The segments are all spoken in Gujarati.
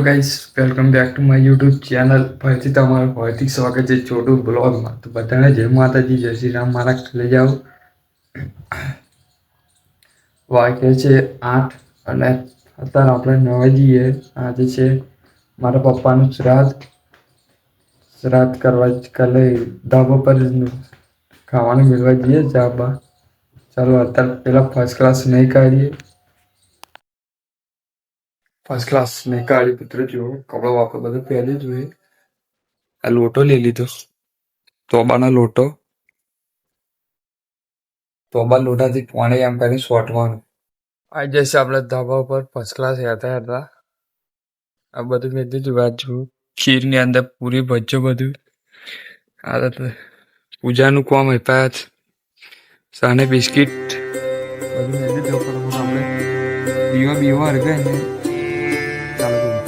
Hello guys, welcome back to my YouTube channel. ફરીથી તમારું હાર્દિક સ્વાગત છે છોટું બ્લોગમાં. તો બધાને જય માતાજી, જય શ્રી રામ. મારા લઈ જાઓ. વાગે છે 8 અને અત્યારે આપણે નવા જઈએ. આજે છે મારા પપ્પાનું શ્રાદ્ધ કરવા કાલે ધાબા પર ખાવાનું મેળવા જઈએ ધાબા. ચાલો અત્યારે પેલા ફર્સ્ટ ક્લાસ નહીં કાઢીએ. ફર્સ્ટ ક્લાસ નહીં કાઢી પુત્ર જો કપડો વાપરો બધું પહેરી જોઈએ. આ લોટો લઈ લીધો, તોબાનો લોટો. તોબા લોટાથી પાણી એમ કરીને સોટવાનું. આ જશે આપણે ધાબા ઉપર ફર્સ્ટ ક્લાસ રહેતા હતા. આ બધું મેં દીધું. વાત જોઉં ખીરની અંદર પૂરી ભજ્જો બધું. આ પૂજાનું કોમ આપ્યા સાને બિસ્કિટ બધું મેં દીધું. પણ આપણે બીવા હરગાય ને ચાલુ કર્યું.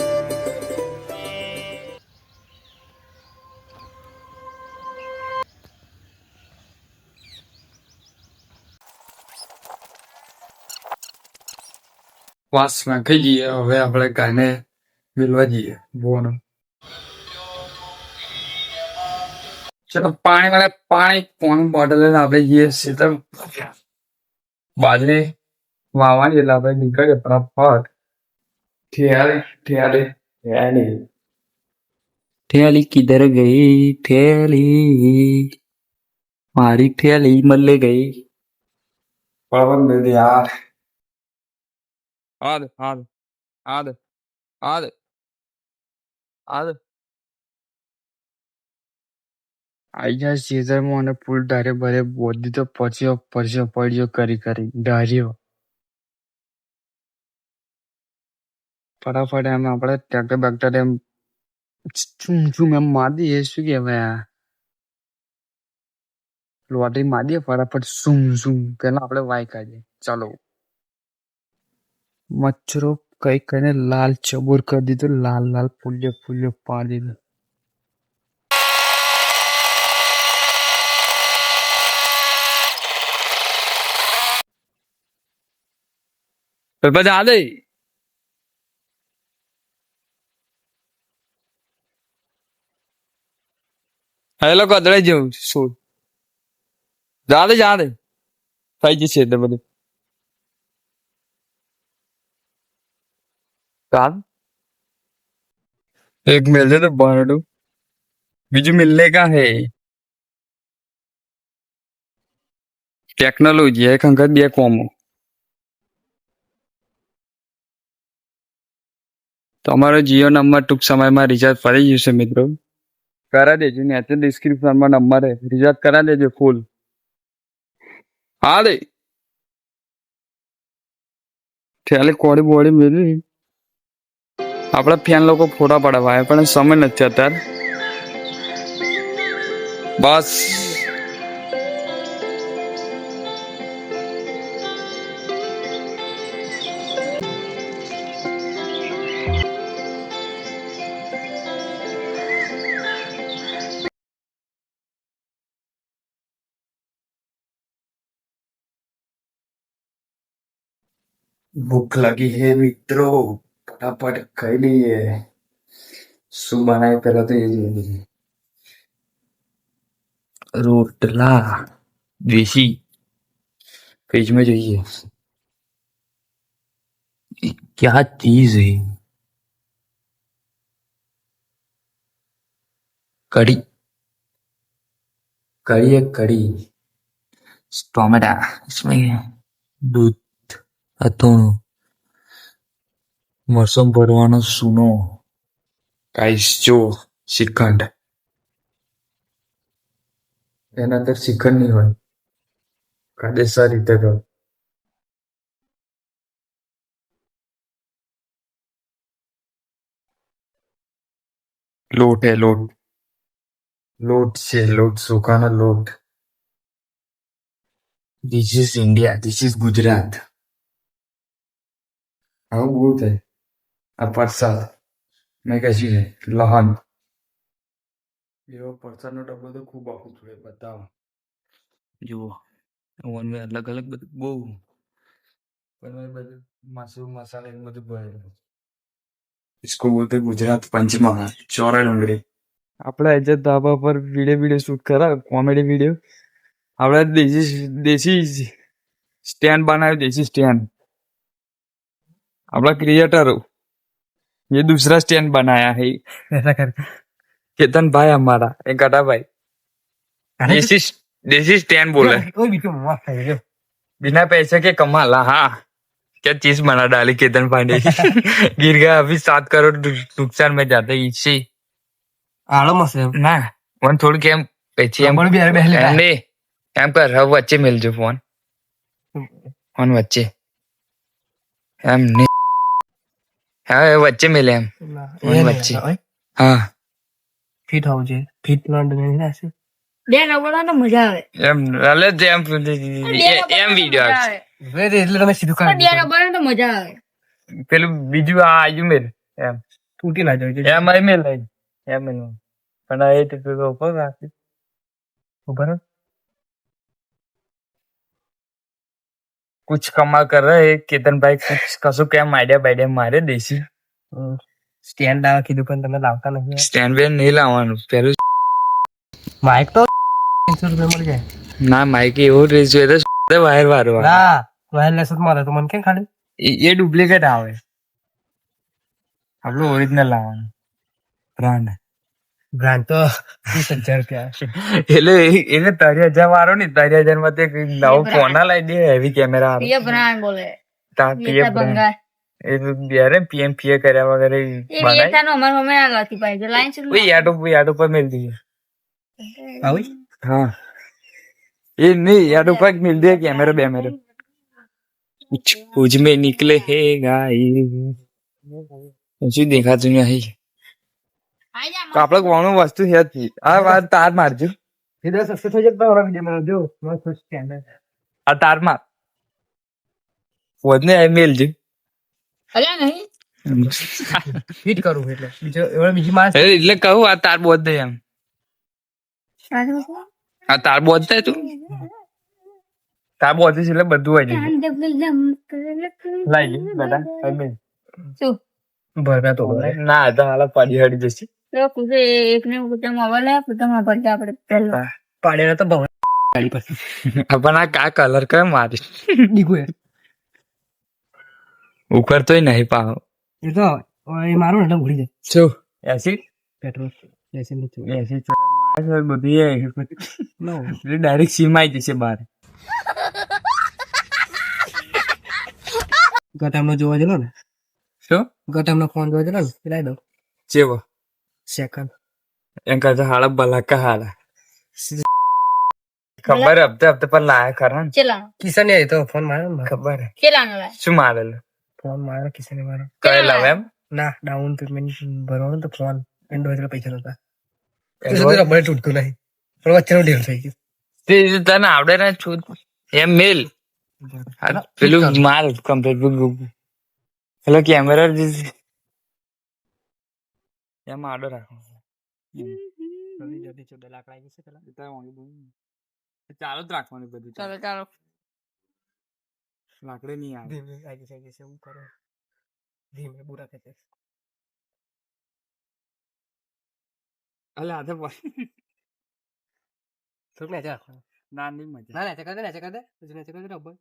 વાસમાં ખાઈ જઈએ. હવે આપણે ગાયને મેળવા જઈએ બોનો. ચલો પાણી બોટલ લઈને આપણે જઈએ સીધા બાજરી વાવવાની. એટલે આપણે નીકળીએ ફટાફટ. ठेली किधर गई ठेली मारी ठेली मल्ले गई पवन दे दे यार आद आद आद आद आद आई जा सीजर में फूल डारे भरे बोधी तो पछियो परसियो पड़ियो करी डारियो फटाफट एम આપણે ટ્રેક્ટર બેક્ટર એમ શું એમ મારી શું કહેવાય લોટરી મારીએ ફટાફટ શું પેલા આપણે વાય કાઢીએ. ચાલો મચ્છરો કઈ કઈને લાલ ચબોર કરી દીધું. લાલ ફૂલ્યો પાડી દીધું. બધા દે એ લોકો અદળાઈ જવું શું જા દે થઈ જશે એટલે બધું ચાલ. એક મિલ દે તો બારડું બીજું મિલને કા હે ટેકનોલોજી એક અંગત બે કોમો. તમારો જીઓ નંબર ટૂંક સમયમાં રિચાર્જ ફરી જશે મિત્રો. કરા દેજો નીચે ડિસ્ક્રિપ્શનમાં નંબર હે રિચાર્જ કરા દેજો ફૂલ. હા દે ઠેલે કોડી બોડી મેલી. આપડે ફેન લોકો ફોટા પડાવવા પણ સમય નથી અત્યારે. બસ ભૂખ લાગી હે મિત્રો. ફટાફટ ખાઈ લઈએ. શું બનાય પેલા તો એ જોઈએ. રોટલા દેશી फ्रिज में જોઈએ. क्या चीज है कड़ी कड़ी है कड़ी टोमेटा इसमें दूध અથાણું મરસમ ભરવાનો સૂનો ગાઈસ જો શ્રીખંડ એના અંદર શ્રીખંડ નહીં હોય કાયદેસર રીતે કરો. લોટ હે લોટ છે લોટ સુકાનો લોટ. This is India this is Gujarat. આવું બહુ થાય. આ પ્રસાદ મેં કહેશું ને લહન એવો પ્રસાદનો ડબ્બો તો ખૂબ આખું જોડે બતાવો જુઓ. ઓનમાં અલગ અલગ બધું બહુ પણ બધું મસાલા એવું બધું ભરેલું. इसको बोलते गुजरात पंचमहाल चौरा डोंगरी. આપણા એજે ધાબા પર વિડીયો શૂટ કરા કોમેડી વિડીયો. આપણે દેશી स्टैंड बनाया देसी स्टैंड. अपना क्रिएटर ये दूसरा स्टैंड बनाया है ऐसा करके. चेतन भाई हमारा एक गटा भाई देसी स्टैंड बोले बिना पैसे के कमाला. हाँ क्या चीज बना डाली केतन भाई ने. गिर गया अभी 7 करोड़ नुकसान में जाते इससे. આળો મસે ના ફોન થોડું કેમ પછી એમ નહીં એમ કર હવે વચ્ચે મેલજો ફોન વચ્ચે એમ નહીં. હા વચ્ચે મેલે એમ ફોન વચ્ચે. હા ફિટ હોવું જોઈએ. ફિટ લોન્ડ નહીં રહેશે બે નવડા તો મજા આવે એમ એટલે એમ વિડીયો આવશે. એટલે તમે સીધું બે કાઢી નવડા તો મજા આવે. પેલું બીજું આ આજુ મેલ એમ તૂટી ના જાય એમ આઈ મેલ એમ મેલ પણ એ તો ઉપર રાખી ઉભા રહો. कुछ कमा कर रहे हैं केतन भाई कुछ कसो क्या आइडिया बाइडिया मारे देसी સ્ટેન્ડ લાવવા કીધું પણ તમે લાવતા નહીં. સ્ટેન્ડ બેન નહીં લાવવાનું પેલું માઇક તો 300 રૂપિયા મળી જાય. ના માઇક એવો રેસ જોઈએ તો વાયર વાળો ના વાયરલેસ જ મળે તો મને કેમ ખાલી એ ડુપ્લિકેટ આવે. આપણું ઓરિજિનલ લાવવાનું બ્રાન્ડ. બ્રાન્ડ તો 30,000 રૂપિયા. એટલે 30,000 વાળો ને 30,000 માં તે નવો ફોન લાવી દે હેવી કેમેરા પ્રિય બ્રાન્ડ બોલે પીએ બંગાળ એ તો યાર પીએમ પીએ કર્યા વગર એ રિયતાનો અમાર મમ્મી ના લાથી પાઈ લાઈન છે ઓય યાડો પર મેલ દીએ. આવી हाँ ये नहीं यार ऊपर मिल दिया कैमरा बैमरा कुछ कुछ में निकले है गाई શું દેખાતું નહીં. તો આપણે કોનું વસ્તુ છે જ આ વાત તાર મારજો. સીધા સસ્તો થઈ જાય તો ઓરા વિડિયો માં જો મસ્ત સ્ટેન્ડ આ તાર માર વધને મેલજો. અલ્યા નહીં ફિટ કરું એટલે બીજો એવડે બીજી માસ એટલે કહું આ તાર બોધ દે એમ આ તાર બોધ દે તું તાર બોધ છે એટલે બધું આવી જાય. લાઈ લે બેટા શું ભરવા તો ના તો હાલ પડી હડી જશે. તો કુસે એક ને કુતા મોબાઈલ હે કુતા મોબાઈલ આપણે પહેલા પાડેલા તો ભવ ગાડી પર પણ આ કા કલર કયો મારી દીકુ એ ઉકળતોય નહીં પાવ એ તો એ મારું ને એટલે ઉડી જાય. શું એસી પેટ્રોલ એસી નીચે એસી બધી ડાયરેક્ટ સીમ આવી જશે બહાર. ગટામનો જોવા જલો ને શું ગટામનો ફોન જોવા જલો ને લાવી દઉં ચેવો સેકન્ડ એમ કરતા હાડા બલાકા હાડા ખબર હપ્તે હપ્તે પર લાયા ખરા ને ચેલાનો કિશન ને તો ફોન માર્યો ને ખબર હે ચેલાનો લાય શું મારેલું ફોન માર્યો કિશન ને માર્યો કઈ લાવે એમ ના ડાઉન પેમેન્ટ ભરવાનું તો ફોન એન્ડ્રોઈડ એટલે પૈસા નતા Android? રબર તૂટતું નહીં પણ વચ્ચેનો ઢેર થઈ ગયું. તે તને આવડે ને છું એમ મેલ આ પેલું માર કમ્પ્લીટ પેલો કેમેરા એમ આડો રાખો જલ્દી જલ્દી 14 લાખ લાગી છે પેલા ચાલો જ રાખવાનું બધું ચાલો ચાલો લાકડે નહીં આવે ધીમે લાગી છે શું કરો ધીમે બુરા કે છે અલે આધે થોડુંક ને જા ના નહીં મજા ના ને ચકા દે પછી ને ચકા દે રબર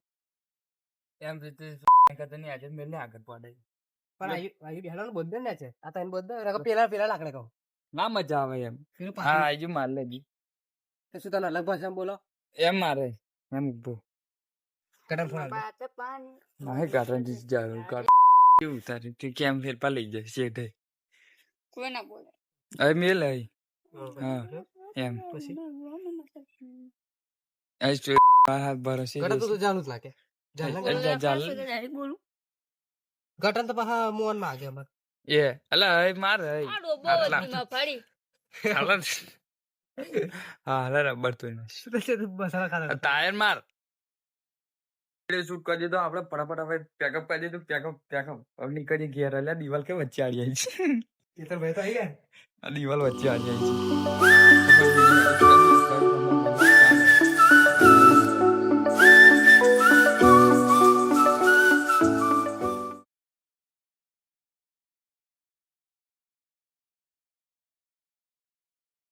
એમ રીતે કરતા નહીં આજે મેલ ને આગળ પડે પણ આયુ બેહાડવાનું બંધ ને છે આ તને બંધ રક પેલા લાકડે કહો ના મજા આવે એમ પેલું હા પાછું આજુ માર લેજી તો શું તને અલગ ભાષામાં બોલો એમ મારે એમ ઉભો કટમ ફોન બાત પાણી ના કાટન જી જાવ કાટ કેવું તારી તું કેમ ફેરફાર લઈ જાય શેઠે કોઈ ના બોલે હવે મેલ આવી હા એમ પછી આજ તો હાથ ભરોસે ગટન તો જાણું જ લાગે જાલ બોલું ગટન તો પાછા મોહન માં આગે અમાર એ અલા હવે માર હઈ આ ડોબો આટલા. વચમાં ફરી હાલા હા હાલા રબર તો શું થશે મસાલા ખાતા ટાયર માર શૂટ કરી દીધો આપણે ફટાફટ હવે પેકઅપ કરી દીધું પેકઅપ હવે નીકળી ઘેર એટલે દિવાલ કે વચ્ચે આવી જાય છે એ તો ભાઈ તો આવી ગયા આ દિવાલ વચ્ચે આવી જાય છે